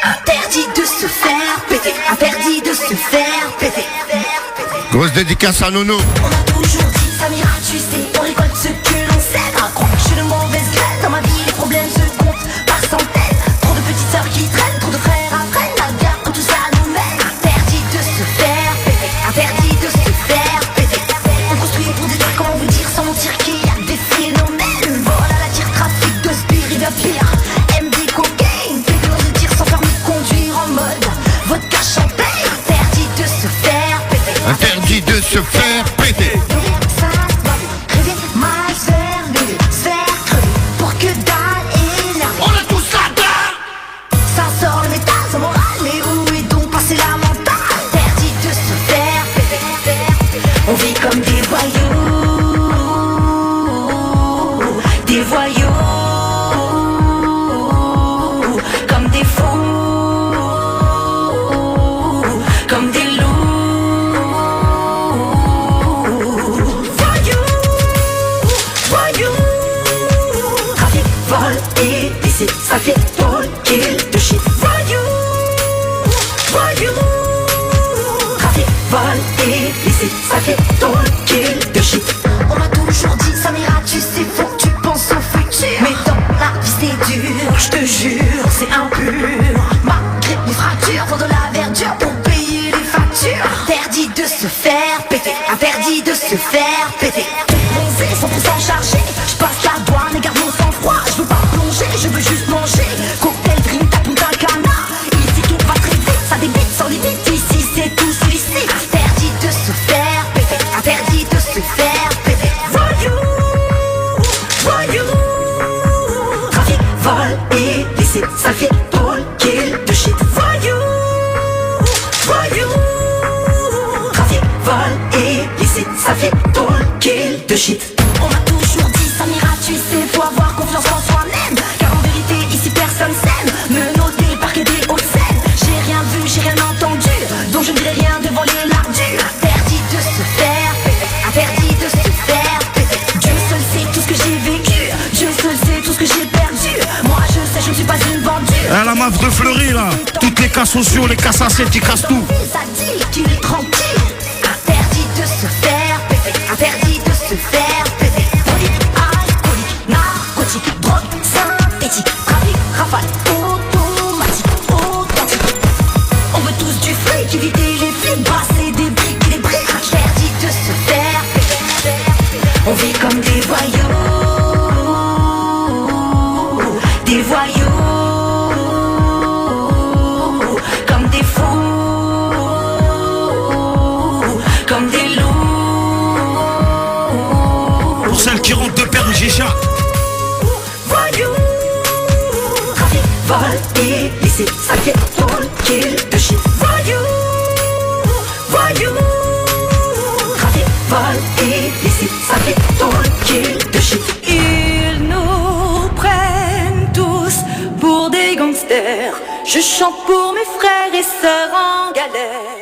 Interdit de se faire péter, interdit de se faire péter. Grosse dédicace à Nono. On a toujours dit ça m'ira, tu sais, on récolte ce que l'on sait. À croire que je suis de mauvaise graine, dans ma vie les problèmes se comptent par centaines. Trop de petites sœurs qui traînent, trop de frères apprennent la guerre où tout ça nous mène. Interdit de se faire péter, interdit de se faire péter. On construit pour détruire, comment vous dire sans mentir qu'il y a des phénomènes. Vol à la tire, trafic de spirit de pire. MD cocaine, pédose de tir sans permis de conduire en mode vodka champagne. Interdit de se faire péter, interdit de se faire péter. On a tous la dalle. Ça sort le métal, ça moral. Mais où est donc passé la mentale? Interdit de se faire péter. On vit comme des voyous. Des voyous. Comme des fous. Comme des loups. Voyous. Voyous. Trafic, vol, illicite, ça fait tôle, kill de shit. Voyou, voyou. Trafic, vol, illicite, ça fait tôle, kill de shit. On m'a toujours dit, ça m'ira, tu sais, faut que tu penses au futur. Mais dans la vie c'est dur, je te jure, c'est impur. Malgré les fractures, faut de la verdure pour payer les factures. Interdit de se faire péter, interdit de se faire péter. Bronzé, 100% chargé, je passe la douane et garde mon sang-froid. Je veux pas plonger, je veux juste manger. Cocktail, drink, ta punta cana. Ici tout va très vite, ça débite sans limite. Ici c'est tout illicite. Interdit de se faire péter, interdit de se faire péter. Voyou, voyou. Trafic, vol, illicite, ça fait tôle, kill de shit. Voyou, voyou. Trafic, vol, illicite, ça fait tôle, kill de shit. On m'a toujours dit ça m'ira, tu sais, faut avoir confiance en soi-même. Car en vérité ici personne s'aime. Menotté, parquet des hautes scènes. J'ai rien vu, j'ai rien entendu, donc je ne dirai rien devant les lardus. Interdit de se faire péter, interdit de se faire péter. Dieu seul sait tout ce que j'ai vécu, Dieu seul sait tout ce que j'ai perdu. Moi je sais, je ne suis pas une vendue. Ah, la meuf de Fleury là. Toutes les cas sociaux, les cas assiettes, ils cassent tout. Ça dit qu'il est tranquille. Interdit de se faire péter, interdit de se faire péter. Polique, alcoolique, narcotique, drogue, synthétique, trafic, rafale, automatique, authentique. On veut tous du fric, éviter les flics, brasser des briques et des briques. Interdit de se faire péter. On vit comme des voyous. Des voyous. Comme des fous. Comme des loups. Pour celles qui rentrent de Père Gécha. Voyou. Trafic, vol, illicite, ça fait tôle, kill de shit. Voyou. Voyou. Trafic, vol, illicite, ça fait tôle, kill de shit. Ils nous prennent tous pour des gangsters. Je chante pour mes frères et sœurs en galère.